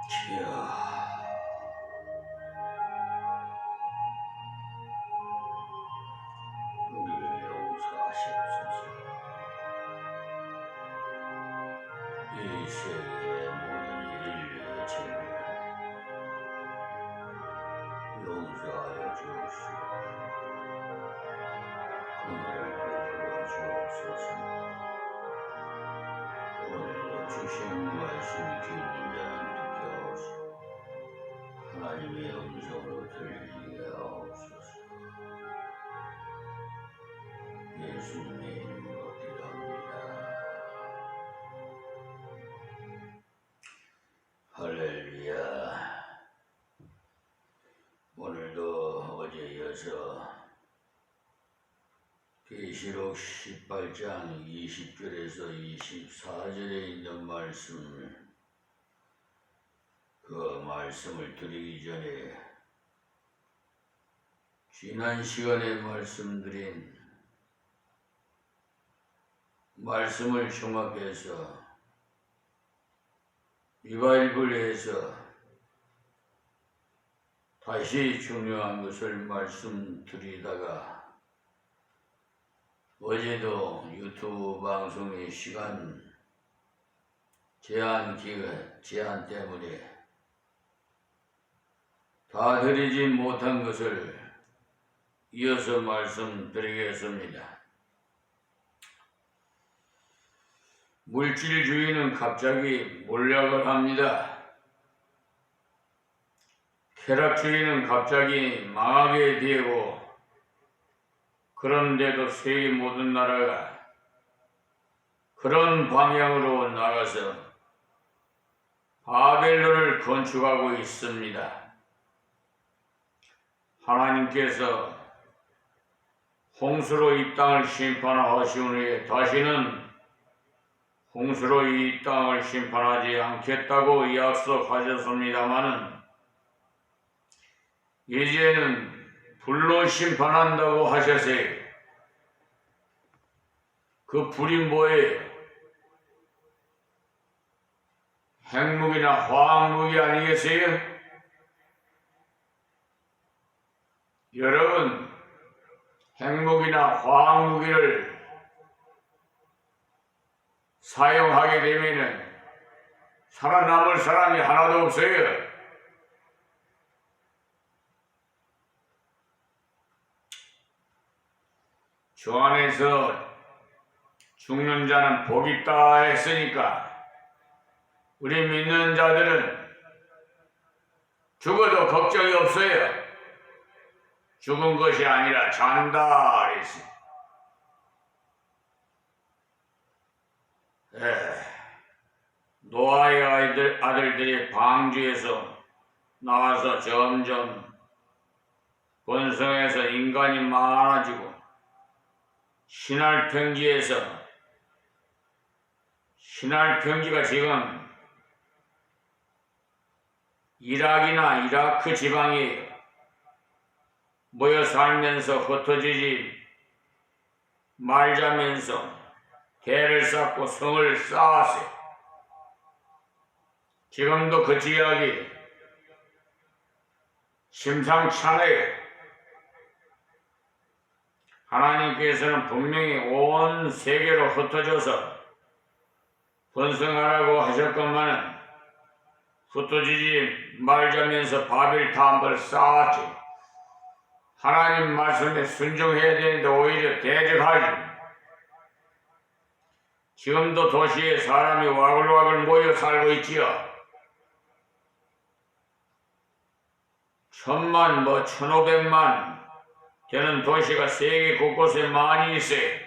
이야, 우리를 용서하시옵소서. 이 세계의 모든 인류의 죄를 용서하여 주옵시고 은혜를 베풀어 주옵소서. 오늘도 주신 말씀이 듣는 자는 듣게 하옵시고 하나님의 음성으로 들리게 하옵소서. 예수님의 이름으로 기도합니다. 할렐루야. 오늘도 어제 이어서 계시록 18장 20절에서 24절에 있는 말씀을 드리기 전에 지난 시간에 말씀드린 말씀을 종합해서 리바이벌에서 다시 중요한 것을 말씀드리다가 어제도 유튜브 방송의 시간 제한 때문에 다 드리지 못한 것을 이어서 말씀드리겠습니다. 물질주의는 갑자기 몰락을 합니다. 쾌락주의는 갑자기 망하게 되고, 그런데도 세계 모든 나라가 그런 방향으로 나가서 바벨론을 건축하고 있습니다. 하나님께서 홍수로 이 땅을 심판하신 후에 다시는 홍수로 이 땅을 심판하지 않겠다고 약속하셨습니다마는 이제는 불로 심판한다고 하셨어요. 그 불이 뭐예요? 핵무기나 화학무기 아니겠어요? 여러분, 핵무기나 화학무기를 사용하게 되면은 살아남을 사람이 하나도 없어요. 주 안에서 죽는 자는 복이 있다 했으니까 우리 믿는 자들은 죽어도 걱정이 없어요. 죽은 것이 아니라 잔다 그랬어요. 노아의 아들들이 방주에서 나와서 점점 번성해서 인간이 많아지고 신할평지가 지금 이락이나 이라크 지방에 모여 살면서 흩어지지 말자면서 대를 쌓고 성을 쌓았어요. 지금도 그 지역이 심상찮아요. 하나님께서는 분명히 온 세계로 흩어져서 번성하라고 하셨건만은 흩어지지 말자면서 바벨탑을 쌓았지. 하나님 말씀에 순종해야 되는데 오히려 대적하지. 지금도 도시에 사람이 와글와글 모여 살고 있지요. 1000만, 1500만 되는 도시가 세계 곳곳에 많이 있어요.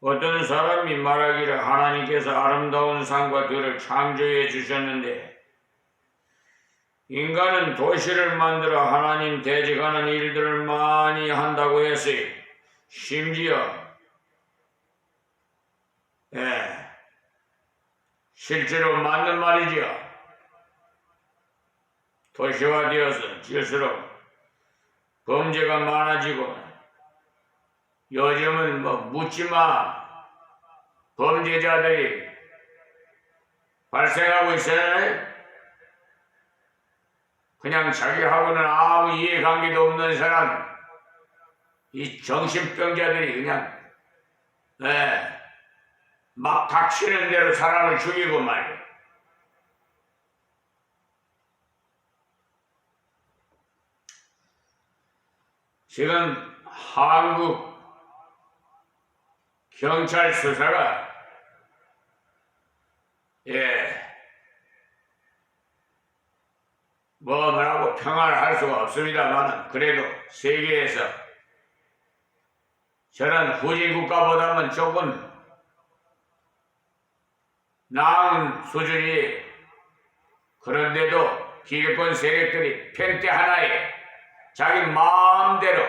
어떤 사람이 말하기를 하나님께서 아름다운 산과 들을 창조해 주셨는데 인간은 도시를 만들어 하나님 대적하는 일들을 많이 한다고 했어요. 심지어 실제로 맞는 말이지요. 도시화되어서 질수록 범죄가 많아지고 요즘은 묻지마 범죄자들이 발생하고 있어요. 그냥 자기하고는 아무 이해관계도 없는 사람, 이 정신병자들이 그냥 막 닥치는 대로 사람을 죽이고 말이야. 지금 한국 경찰 수사가 뭐라고 평화를 할 수가 없습니다만, 그래도 세계에서 저런 후진 국가보다는 조금 나은 수준이, 그런데도 기득권 세력들이 편대 하나에 자기 마음대로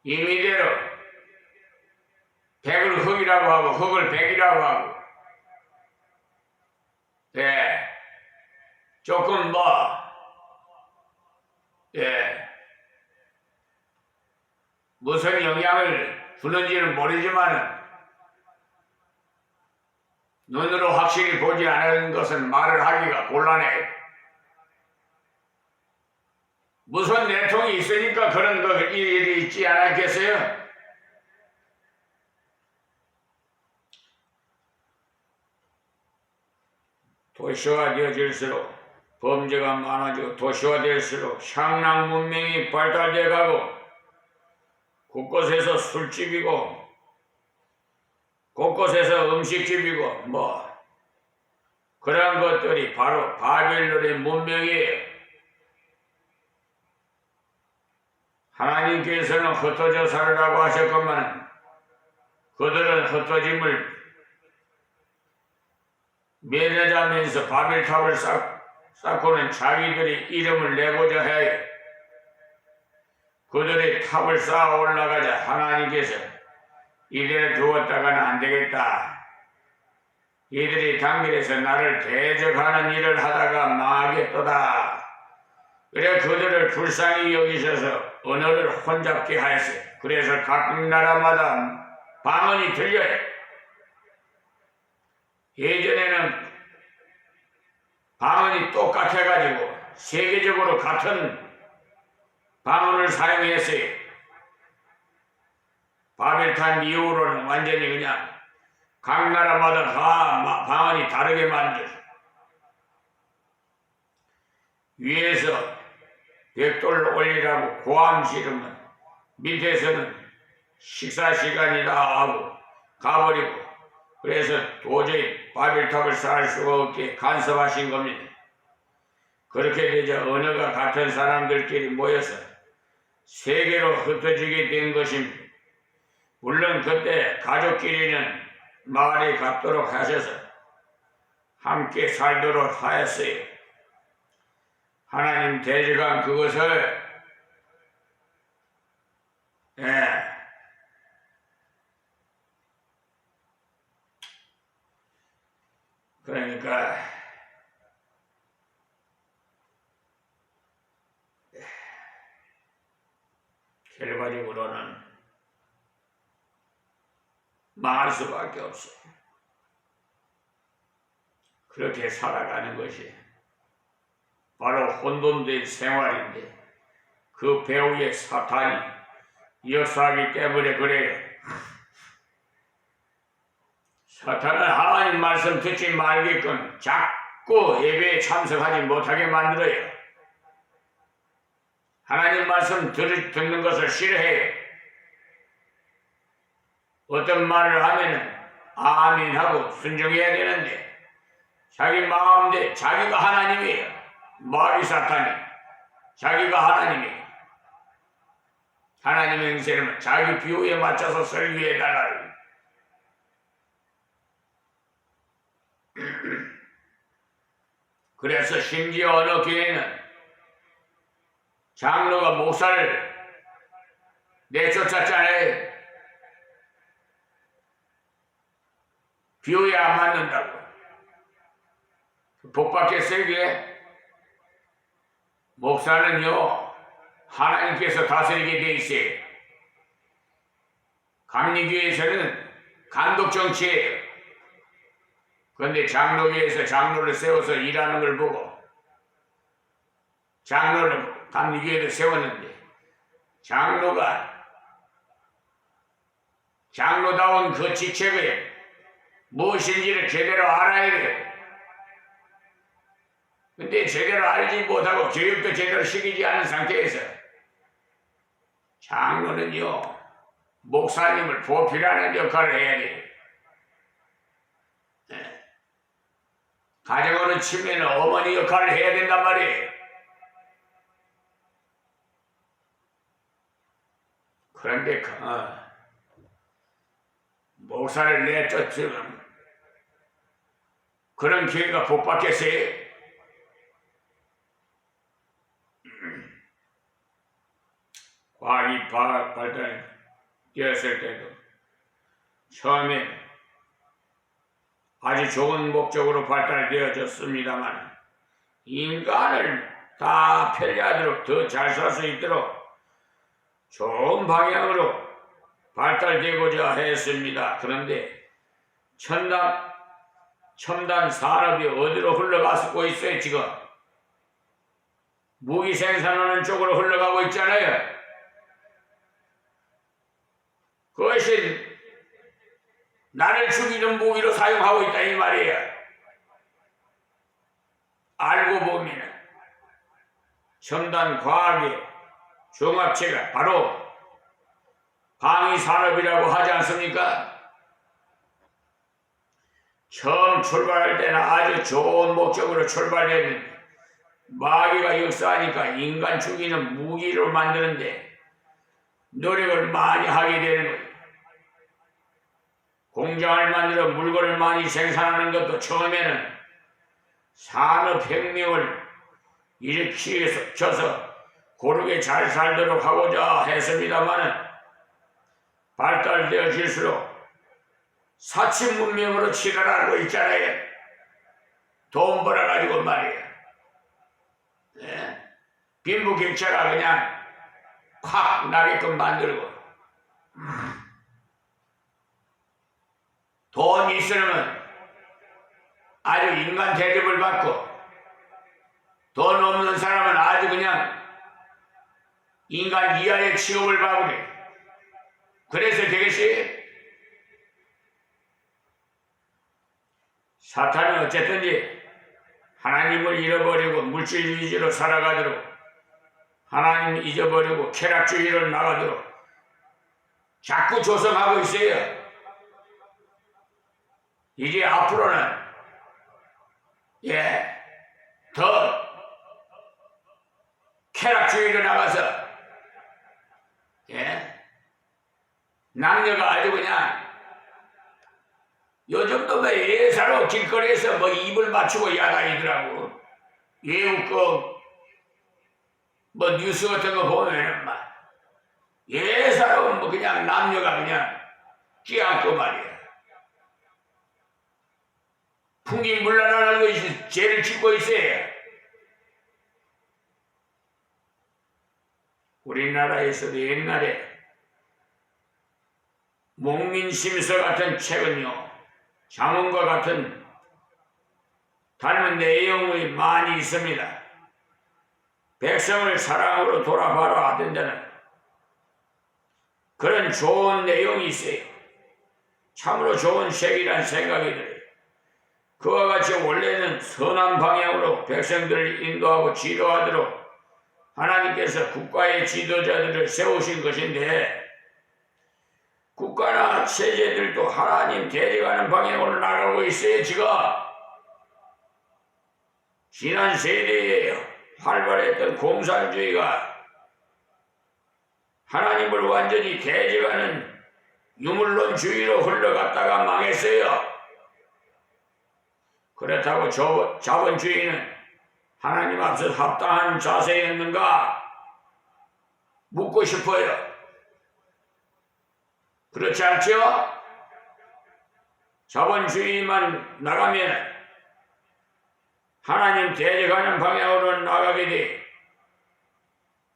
임의대로 백을 흑이라고 하고 흑을 백이라고 하고, 조금 무슨 영향을 주는지는 모르지만 눈으로 확실히 보지 않은 것은 말을 하기가 곤란해. 무슨 내통이 있으니까 그런 일이 있지 않았겠어요? 도시화되어질수록 범죄가 많아지고, 도시화될수록 향락 문명이 발달돼 가고, 곳곳에서 술집이고 곳곳에서 음식집이고 그런 것들이 바로 바벨론의 문명이에요. 하나님께서는 흩어져 살으라고 하셨건만 그들은 흩어짐을 멸하자면서 바벨탑을 쌓고는 자기들이 이름을 내고자 해요. 그들이 탑을 쌓아 올라가자 하나님께서 이대로 두었다가는 안 되겠다. 이들이 단길에서 나를 대적하는 일을 하다가 망하겠도다. 그래 그들을 불쌍히 여기셔서 언어를 혼잡게 하였어요. 그래서 각 나라마다 방언이 들려요. 예전에는 방언이 똑같아가지고 세계적으로 같은 방언을 사용했어요. 바벨탑 이후로는 완전히 그냥 각 나라마다 다 방언이 다르게 만들어. 위에서 벽돌을 올리라고 고함 지르면 밑에서는 식사 시간이다 하고 가버리고, 그래서 도저히 바벨탑을 쌓을 수가 없게 간섭하신 겁니다. 그렇게 되자 언어가 같은 사람들끼리 모여서 세계로 흩어지게 된 것입니다. 물론 그때 가족끼리는 말이 같도록 하셔서 함께 살도록 하였어요. 하나님 대적한 그것을 그러니까 결과적으로는 망할 수밖에 없어요. 그렇게 살아가는 것이 바로 혼돈된 생활인데, 그 배후에 사탄이 역사하기 때문에 그래요. 사탄은 하나님 말씀 듣지 말게끔 자꾸 예배에 참석하지 못하게 만들어요. 하나님 말씀 듣는 것을 싫어해요. 어떤 말을 하면은 아멘 하고 순종해야 되는데, 자기 마음대로 자기가 하나님이에요. 말이 사탄이, 자기가 하나님이에요. 하나님의 행세는 자기 비유에 맞춰서 설교해달라고. 그래서 심지어 어느 교회는 장로가 목사를 내쫓았잖아요. 비유에 안 맞는다고. 복 받겠어요, 그게? 목사는요, 하나님께서 다스리게 돼 있어요. 감리교회에서는 감독 정치예요. 그런데 장로교회에서 장로를 세워서 일하는 걸 보고 장로를 감리교회도 세웠는데 장로다운 그 직책을 무엇인지를 제대로 알아야 돼요. 근데 제대로 알지 못하고 교육도 제대로 시키지 않은 상태에서 장로는요, 목사님을 보필하는 역할을 해야 돼요. 가정으로 치면 어머니 역할을 해야 된단 말이에요. 그런데 목사를 내쫓으면 그런 교회가 복받겠어요? 과학이 발달되었을 때도 처음에 아주 좋은 목적으로 발달되어졌습니다만 인간을 다 편리하도록 더 잘 살 수 있도록 좋은 방향으로 발달되고자 했습니다. 그런데 첨단 산업이 어디로 흘러가고 있어요? 지금 무기 생산하는 쪽으로 흘러가고 있잖아요. 그것이 나를 죽이는 무기로 사용하고 있다 이 말이에요. 알고 보면 첨단 과학의 종합체가 바로 방위산업이라고 하지 않습니까? 처음 출발할 때는 아주 좋은 목적으로 출발했는데 마귀가 역사하니까 인간 죽이는 무기로 만드는데 노력을 많이 하게 되는 거예요. 공장을 만들어 물건을 많이 생산하는 것도 처음에는 산업혁명을 일으키셔서 고르게 잘 살도록 하고자 했습니다만 발달되어질수록 사치 문명으로 치달하고 있잖아요. 돈 벌어가지고 말이에요. 빈부격차가 그냥 확 나게끔 만들고 돈 있으면 아주 인간 대접을 받고 돈 없는 사람은 아주 그냥 인간 이하의 취급을 받고 그래서 되겠지? 사탄은 어쨌든지 하나님을 잃어버리고 물질 위주로 살아가도록 하나님 잊어버리고 쾌락주의로 나가도록 자꾸 조성하고 있어요. 이제 앞으로는 더 쾌락주의로 나가서 남녀가 아주 그냥 요즘도 뭐 예사로 길거리에서 뭐 입을 맞추고 야단이더라고. 예우고 뭐 뉴스 같은 거 보면은 막 예사로 뭐 그냥 남녀가 그냥 끼안고 말이야. 풍기물란하는 것이 죄를 짓고 있어요. 우리나라에서도 옛날에 목민심서 같은 책은요, 잠언과 같은 닮은 내용이 많이 있습니다. 백성을 사랑으로 돌아봐라 하던 데는 그런 좋은 내용이 있어요. 참으로 좋은 책이란 생각이 들어요. 그와 같이 원래는 선한 방향으로 백성들을 인도하고 지도하도록 하나님께서 국가의 지도자들을 세우신 것인데 국가나 체제들도 하나님 데려가는 방향으로 나가고 있어요. 지금 지난 세대에 활발했던 공산주의가 하나님을 완전히 대적하는 유물론주의로 흘러갔다가 망했어요. 그렇다고 자본주의는 하나님 앞서 합당한 자세였는가 묻고 싶어요. 그렇지 않죠? 자본주의만 나가면 하나님 대적하는 방향으로 나가게 돼.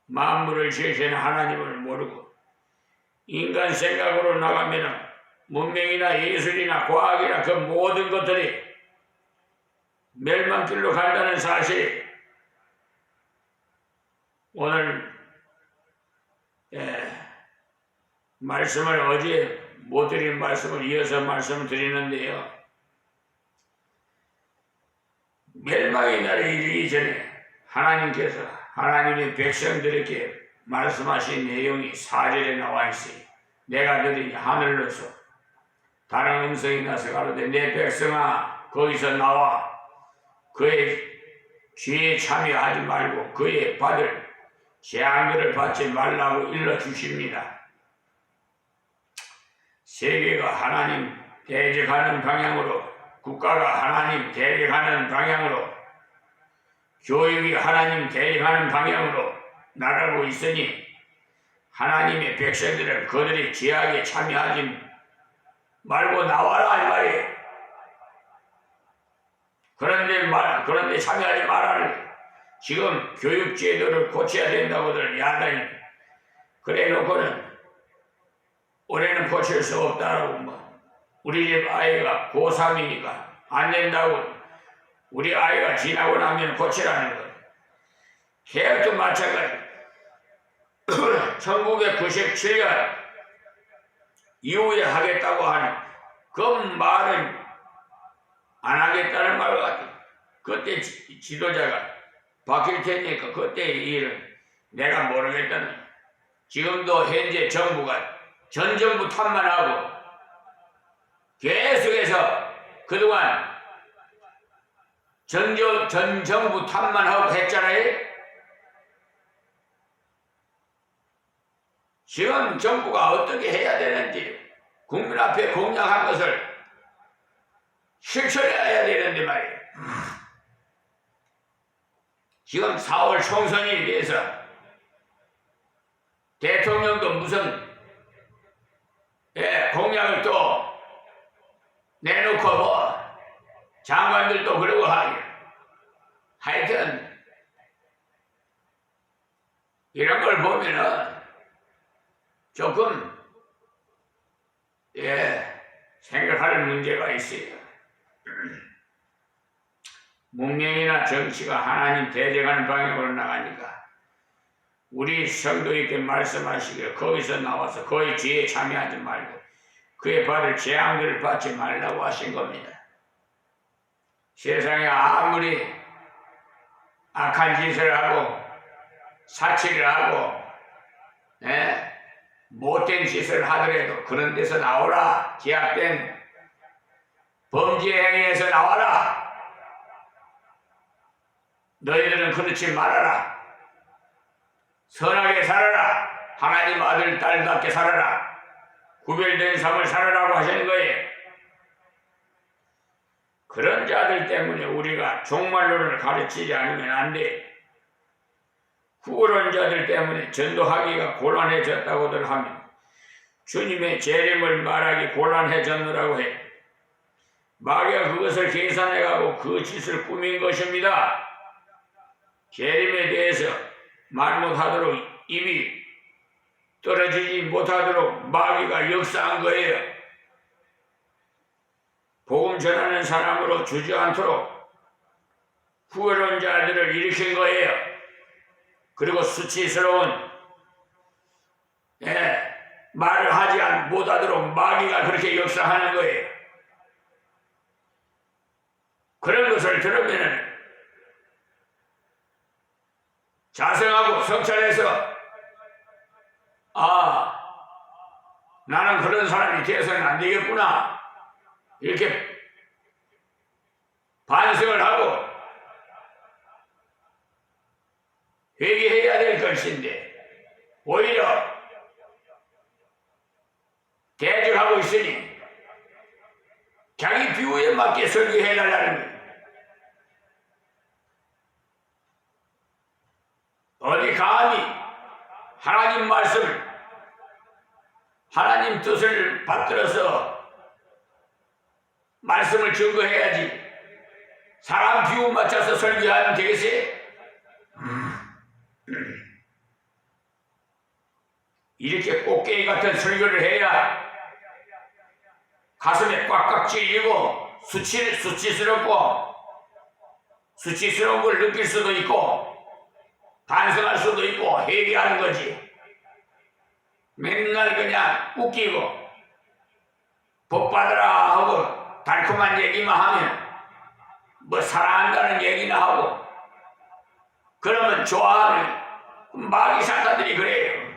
만물을 지으신 하나님을 모르고 인간 생각으로 나가면 문명이나 예술이나 과학이나 그 모든 것들이 멸망길로 간다는 사실 오늘 말씀을 어제 못 드린 말씀을 이어서 말씀을 드리는데요. 멸망의 날이 이르기 전에 하나님께서 하나님의 백성들에게 말씀하신 내용이 4절에 나와 있어요. 내가 들으니 하늘로서 다른 음성이 나서 가로되 내 백성아 거기서 나와 그의 죄에 참여하지 말고 그의 받을 재앙들을 받지 말라고 일러주십니다. 세계가 하나님 대적하는 방향으로, 국가가 하나님 대적하는 방향으로, 교육이 하나님 대적하는 방향으로 나가고 있으니 하나님의 백성들은 그들의 죄악에 참여하지 말고 나와라 이 말이에요. 그런데 참여하지 말라는 지금 교육제도를 고쳐야 된다고들 야단이 그래 놓고는 올해는 고칠 수 없다라고 우리 집 아이가 고3이니까 안 된다고 우리 아이가 지나고 나면 고치라는 거. 계획도 마찬가지. 1997년 이후에 하겠다고 하는 그 말은 안 하겠다는 말 같아. 그때 지도자가 바뀔 테니까 그때의 일은 내가 모르겠다는. 지금도 현재 정부가 전 정부 탓만 하고 계속해서 그동안 전 정부 탓만 하고 했잖아요. 지금 정부가 어떻게 해야 되는지 국민 앞에 공약한 것을 실천해야 되는데 말이에요. 지금 4월 총선에 대해서 대통령도 무슨 공약을 또 내놓고 장관들도 그러고 하여튼 이런 걸 보면은 조금 생각할 문제가 있어요. 문명이나 정치가 하나님 대적하는 방향으로 나가니까 우리 성도에게 말씀하시기를 거기서 나와서 그의 죄에 참여하지 말고 그의 받을 재앙들을 받지 말라고 하신 겁니다. 세상에 아무리 악한 짓을 하고 사치를 하고 못된 짓을 하더라도 그런 데서 나오라. 제약된 범죄 행위에서 나와라. 너희들은 그렇지 말아라. 선하게 살아라. 하나님 아들 딸답게 살아라. 구별된 삶을 살아라고 하시는 거예요. 그런 자들 때문에 우리가 종말론을 가르치지 않으면 안 돼. 그런 자들 때문에 전도하기가 곤란해졌다고들 하면 주님의 재림을 말하기 곤란해졌느라고 해. 마귀가 그것을 계산해가고 그 짓을 꾸민 것입니다. 재림에 대해서 말 못하도록 입이 떨어지지 못하도록 마귀가 역사한 거예요. 복음 전하는 사람으로 주저앉도록 후회론 자들을 일으킨 거예요. 그리고 수치스러운 말을 하지 못하도록 마귀가 그렇게 역사하는 거예요. 그런 것을 들으면 자성하고 성찰해서 나는 그런 사람이 되어서는 안 되겠구나 이렇게 반성을 하고 회개해야 될 것인데 오히려 대적하고 있으니 자기 비유에 맞게 설교해달라는 거예요. 어디 감히 하나님 말씀을 하나님 뜻을 받들어서 말씀을 증거해야지 사람 비유 맞춰서 설교하면 되겠어요? 이렇게 꽃게임 같은 설교를 해야 가슴에 꽉꽉 찔리고 수치스럽고 수치스러운 걸 느낄 수도 있고 반성할 수도 있고 회개하는 거지. 맨날 그냥 웃기고 복 받으라 하고 달콤한 얘기만 하면 뭐 사랑한다는 얘기나 하고 그러면 좋아하는 마귀 사탄들이 그래요.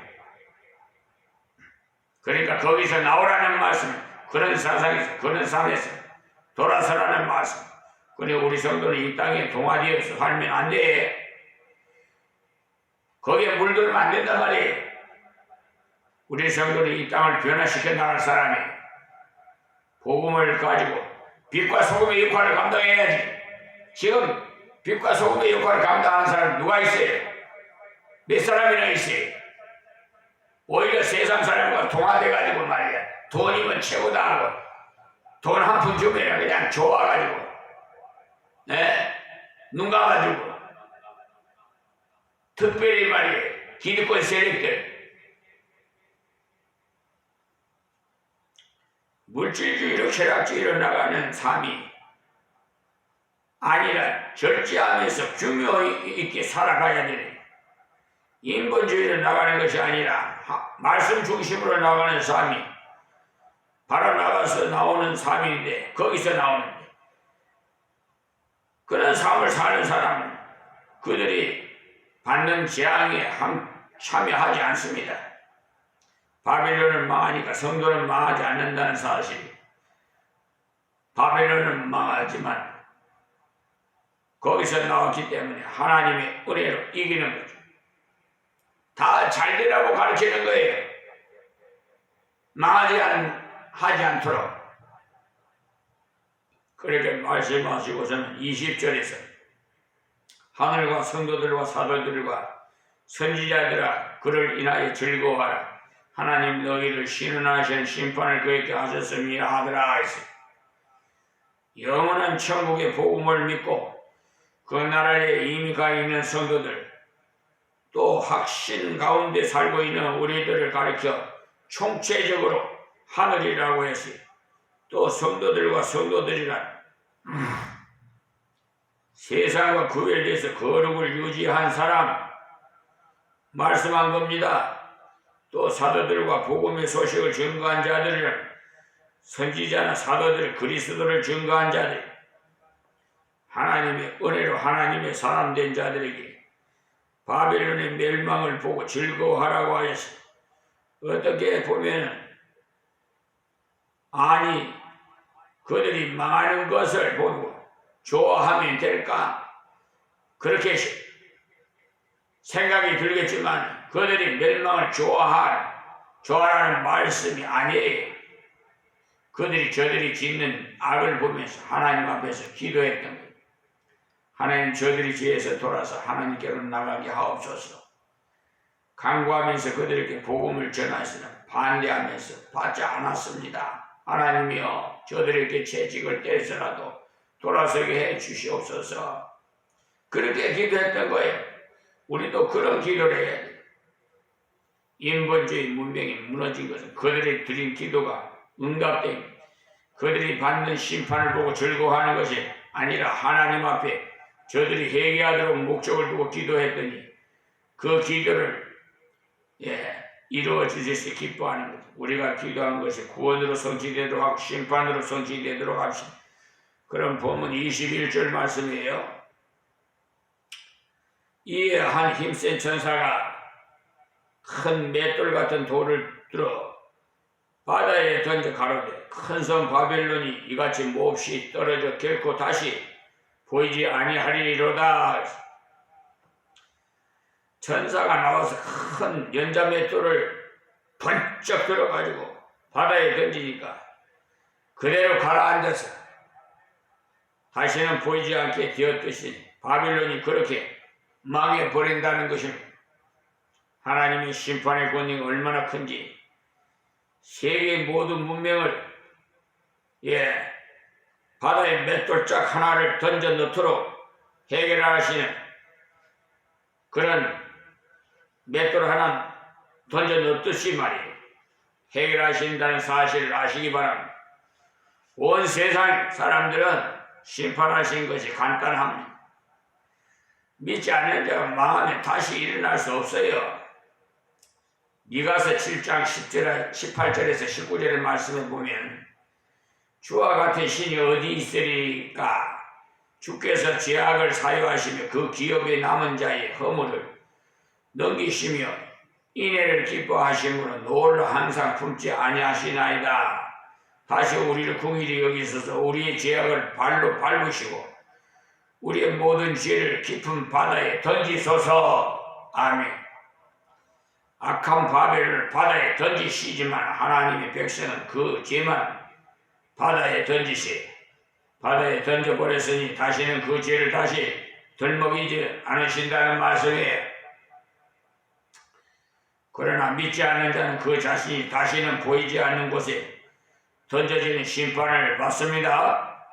그러니까 거기서 나오라는 말씀, 그런 사상에서, 그런 삶에서 돌아서라는 말씀. 그래 우리 성도는 이 땅에 동화되어서 살면 안 돼. 거기에 물들면 안 된단 말이에요. 우리 성도는 이 땅을 변화시켜 나갈 사람이 복음을 가지고 빛과 소금의 역할을 감당해야지. 지금 빛과 소금의 역할을 감당하는 사람 누가 있어요? 몇 사람이나 있어요? 오히려 세상 사람과 동화돼가지고 말이야. 돈이면 최고다 하고 돈 한 푼 주면 그냥 좋아가지고 눈 감아주고 특별히 말이야. 기득권 세력들 물질주의로 쾌락주의로 나가는 삶이 아니라 절제하면서 규모 있게 살아가야 되네. 인본주의로 나가는 것이 아니라 말씀 중심으로 나가는 삶이 바로 나가서 나오는 삶인데 거기서 나오는데 그런 삶을 사는 사람은 그들이 받는 재앙에 참여하지 않습니다. 바벨론은 망하니까 성도는 망하지 않는다는 사실. 바벨론은 망하지만 거기서 나왔기 때문에 하나님의 은혜로 이기는 거죠. 다 잘되라고 가르치는 거예요. 하지 않도록. 그렇게 말씀하시고서는 20절에서 하늘과 성도들과 사도들과 선지자들아 그를 인하여 즐거워하라. 하나님 너희를 신원하신 심판을 그에게 하셨음이라 하더라 했어요. 영원한 천국의 복음을 믿고 그 나라에 이미 가 있는 성도들 또 확신 가운데 살고 있는 우리들을 가리켜 총체적으로 하늘이라고 했어요. 또 성도들과 성도들이란 세상과 구별돼서 거룩을 유지한 사람 말씀한 겁니다. 또 사도들과 복음의 소식을 증거한 자들은 선지자나 사도들 그리스도를 증거한 자들 하나님의 은혜로 하나님의 사람 된 자들에게 바벨론의 멸망을 보고 즐거워하라고 하였어요. 어떻게 보면 아니 그들이 망하는 것을 보고 좋아하면 될까? 그렇게 생각이 들겠지만 그들이 멸망을 좋아하라는 말씀이 아니에요. 그들이 저들이 짓는 악을 보면서 하나님 앞에서 기도했던 거예요. 하나님 저들이 죄에서 돌아서 하나님께로 나가게 하옵소서. 간구하면서 그들에게 복음을 전하시는 반대하면서 받지 않았습니다. 하나님이여 저들에게 채찍을 떼서라도 돌아서게 해 주시옵소서. 그렇게 기도했던 거예요. 우리도 그런 기도를 해야 돼요. 인본주의 문명이 무너진 것은 그들이 드린 기도가 응답되고 그들이 받는 심판을 보고 즐거워하는 것이 아니라 하나님 앞에 저들이 회개하도록 목적을 두고 기도했더니 그 기도를 이루어 주셔서 기뻐하는 것. 우리가 기도한 것이 구원으로 성취되도록 하고 심판으로 성취되도록 합시다. 그럼 본문 21절 말씀이에요. 이에 한 힘센 천사가 큰 맷돌 같은 돌을 들어 바다에 던져 가로되 큰 성 바벨론이 이같이 몹시 떨어져 결코 다시 보이지 아니하리로다. 천사가 나와서 큰 연자 맷돌을 번쩍 들어가지고 바다에 던지니까 그대로 가라앉아서 다시는 보이지 않게 되었듯이 바벨론이 그렇게 망해버린다는 것입니다. 하나님의 심판의 권능이 얼마나 큰지 세계의 모든 문명을 바다에 맷돌짝 하나를 던져 넣도록 해결하시는 그런 맷돌 하나 던져 넣듯이 말이에요. 해결하신다는 사실을 아시기 바랍니다. 온 세상 사람들은 심판하신 것이 간단합니다. 믿지 않는 자가 망하면 다시 일어날 수 없어요. 미가서 7장 18절에서 19절의 말씀을 보면 주와 같은 신이 어디 있으리까? 주께서 죄악을 사유하시며 그 기업에 남은 자의 허물을 넘기시며 인애를 기뻐하심으로 노를 항상 품지 아니하시나이다. 다시 우리를 긍휼히 여기소서. 우리의 죄악을 발로 밟으시고 우리의 모든 죄를 깊은 바다에 던지소서. 아멘. 악한 바벨을 바다에 던지시지만 하나님의 백성은 그 죄만 바다에 던지시. 바다에 던져버렸으니 다시는 그 죄를 다시 덜먹이지 않으신다는 말씀이에요. 그러나 믿지 않는 자는 그 자신이 다시는 보이지 않는 곳에 던져지는 심판을 받습니다.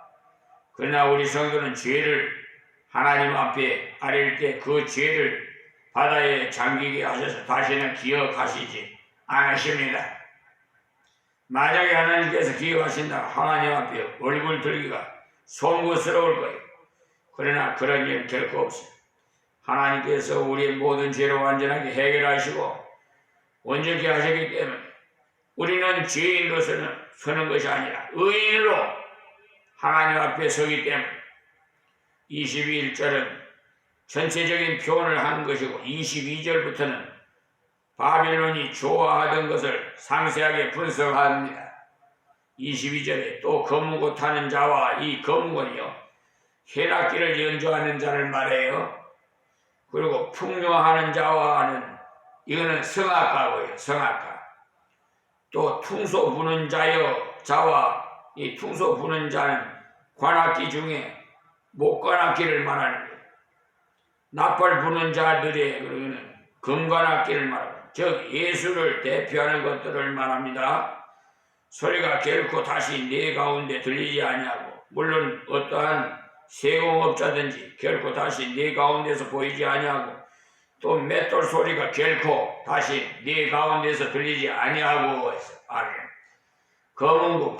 그러나 우리 성도는 죄를 하나님 앞에 아릴 때 그 죄를 바다에 잠기게 하셔서 다시는 기억하시지 않으십니다. 만약에 하나님께서 기억하신다면 하나님 앞에 얼굴 들기가 송구스러울 거예요. 그러나 그런 일은 결코 없어요. 하나님께서 우리의 모든 죄를 완전하게 해결하시고 온전히 하시기 때문에 우리는 죄인으로서는 서는 것이 아니라 의인으로 하나님 앞에 서기 때문에 21절은 전체적인 표현을 한 것이고 22절부터는 바빌론이 좋아하던 것을 상세하게 분석합니다. 22절에 또 거무고 타는 자와 이 거무고는요 해락기를 연주하는 자를 말해요. 그리고 풍요하는 자와는 이거는 성악가고요. 성악가. 또 퉁소 부는 자와 이 퉁소 부는 자는 관악기 중에 목관악기를 말하는 거예요. 나팔 부는 자들의 그러면 금관악기를 말합니다. 즉 예수를 대표하는 것들을 말합니다. 소리가 결코 다시 네 가운데 들리지 아니하고 물론 어떠한 세공업자든지 결코 다시 네 가운데서 보이지 아니하고 또 맷돌 소리가 결코 다시 네 가운데서 들리지 아니하고 해서 아멘. 검은고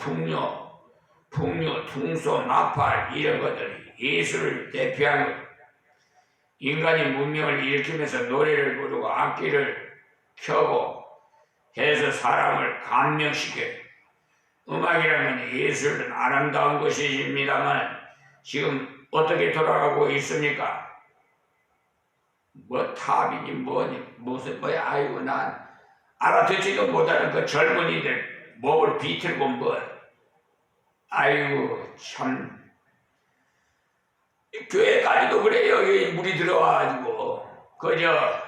풍요, 퉁소, 나팔 이런 것들이 예수를 대표하는 것. 인간이 문명을 일으키면서 노래를 부르고 악기를 켜고 해서 사람을 감명시켜요. 음악이라면 예술은 아름다운 것입니다만 지금 어떻게 돌아가고 있습니까? 뭐 탑이니 뭐니 무슨 뭐야. 아이고 난 알아듣지도 못하는 그 젊은이들 목을 비틀고 뭐 아이고 참 교회까지도 그래요. 여기 물이 들어와가지고 그저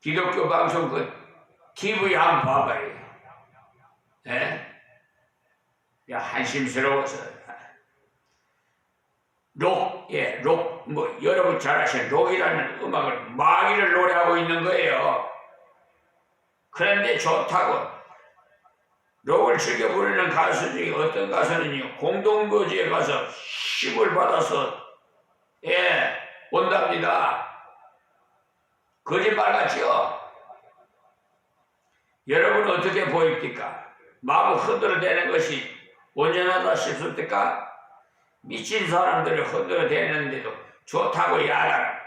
기독교 방송 그 TV 한번 봐봐요. 예? 야 한심스러워서 록, 뭐 여러분 잘 아시는 록이라는 음악을 마귀를 노래하고 있는 거예요. 그런데 좋다고 록을 즐겨 부르는 가수 중에 어떤 가수는요 공동묘지에 가서 힘을 받아서 온답니다. 거짓말 같지요? 여러분은 어떻게 보입니까? 마음 흔들어대는 것이 온전하다 싶습니까? 미친 사람들을 흔들어대는데도 좋다고 야라.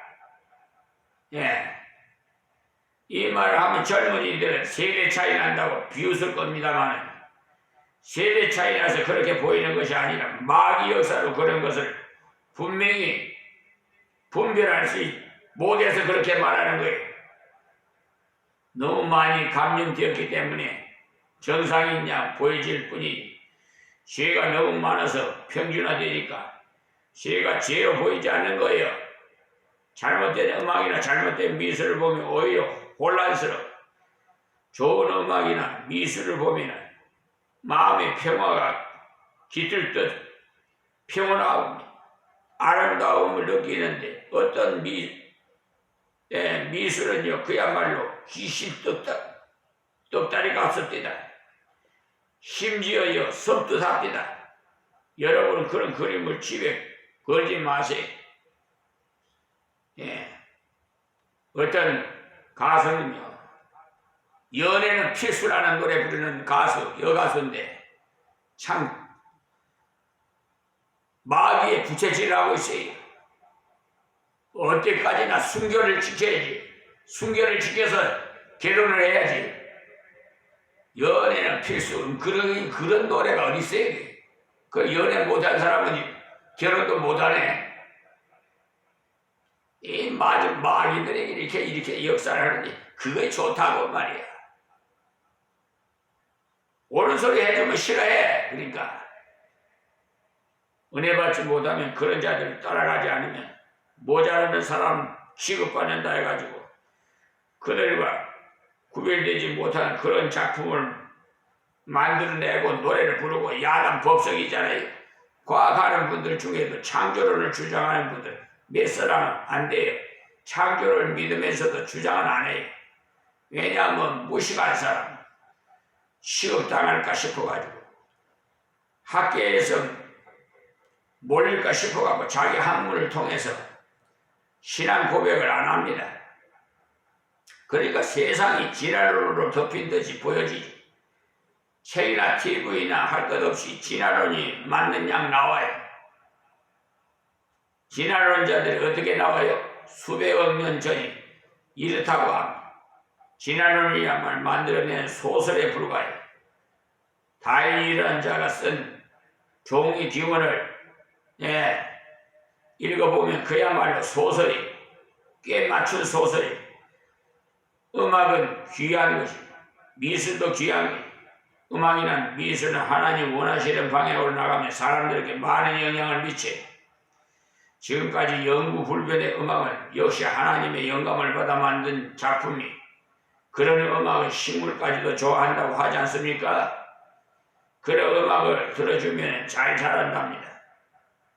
이 말을 하면 젊은이들은 세대 차이 난다고 비웃을 겁니다만 세대 차이 나서 그렇게 보이는 것이 아니라 마귀 역사로 그런 것을 분명히 분별할 수 못해서 그렇게 말하는 거예요. 너무 많이 감염되었기 때문에 정상인 양 보여질 뿐이 죄가 너무 많아서 평준화되니까 죄가 죄로 보이지 않는 거예요. 잘못된 음악이나 잘못된 미술을 보면 오히려 혼란스러워. 좋은 음악이나 미술을 보면 마음의 평화가 깃들듯 평온하고 아름다움을 느끼는데 어떤 미술은요 그야말로 귀신 떡다리 같습니다. 심지어요 섬뜩합니다. 여러분은 그런 그림을 집에 걸지 마세요. 어떤 가수는요 연애는 필수라는 노래 부르는 가수 여가수인데 참 마귀의 부채질을 하고 있어요. 어때까지나 순결을 지켜야지. 순결을 지켜서 결혼을 해야지. 연애는 필수. 그런 노래가 어디 있어요? 그 연애 못한 사람은 결혼도 못하네. 이 마귀들에게 이렇게 역사를 하는데 그게 좋다고 말이야. 옳은 소리 해주면 싫어해. 그러니까 은혜 받지 못하면 그런 자들을 따라가지 않으면 모자라는 사람 취급받는다 해가지고 그들과 구별되지 못한 그런 작품을 만들어내고 노래를 부르고 야단 법석이잖아요. 과학하는 분들 중에도 창조론을 주장하는 분들 몇 사람은 안 돼요. 창조를 믿으면서도 주장은 안 해요. 왜냐하면 무식한 사람, 취급당할까 싶어가지고 학계에서 몰릴까 싶어가지고 자기 학문을 통해서 신앙 고백을 안 합니다. 그러니까 세상이 진화론으로 덮인 듯이 보여지지. 책이나 TV나 할 것 없이 진화론이 맞는 양 나와요. 진화론자들이 어떻게 나와요? 수백억 년 전에 이렇다고 합니다. 진화론이야말로 만들어낸 소설에 불과해요. 다인이라는 자가 쓴 종이 기원을 읽어보면 그야말로 소설이 꽤 맞춘 소설이. 음악은 귀한 것이, 미술도 귀한 것이. 음악이나 미술은 하나님 원하시는 방향으로 나가면 사람들에게 많은 영향을 미쳐요. 지금까지 영구불변의 음악은 역시 하나님의 영감을 받아 만든 작품이 그런 음악을 식물까지도 좋아한다고 하지 않습니까? 그런 음악을 들어주면 잘 자란답니다.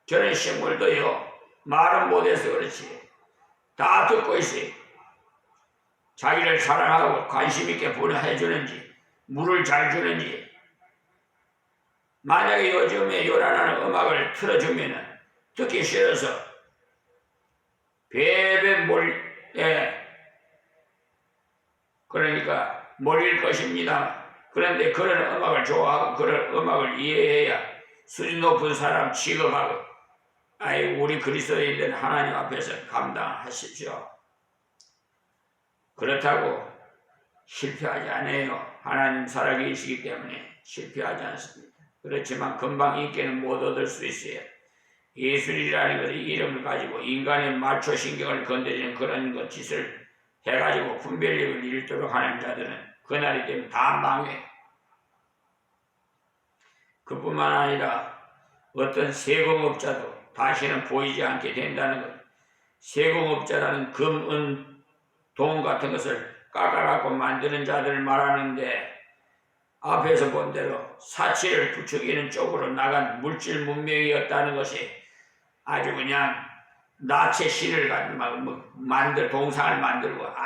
저는 식물도요, 말은 못해서 그렇지 다 듣고 있어요. 자기를 사랑하고 관심 있게 보내주는지 물을 잘 주는지. 만약에 요즘에 요란한 음악을 틀어주면 듣기 싫어서 베베 그러니까 몰릴 것입니다. 그런데 그런 음악을 좋아하고 그런 음악을 이해해야 수준 높은 사람 취급하고 우리 그리스도인들 하나님 앞에서 감당하십시오. 그렇다고 실패하지 않아요. 하나님 살아계시기 때문에 실패하지 않습니다. 그렇지만 금방 인기는 못 얻을 수 있어요. 예술이라는 것의 이름을 가지고 인간의 말초신경을 건드리는 그런 짓을 해가지고 분별력을 잃도록 하는 자들은 그날이 되면 다 망해. 그뿐만 아니라 어떤 세공업자도 다시는 보이지 않게 된다는 것. 세공업자라는 금, 은, 돈 같은 것을 깎아갖고 만드는 자들을 말하는데 앞에서 본 대로 사치를 부추기는 쪽으로 나간 물질 문명이었다는 것이 아주 그냥 나체 신을 가지고 동상을 만들고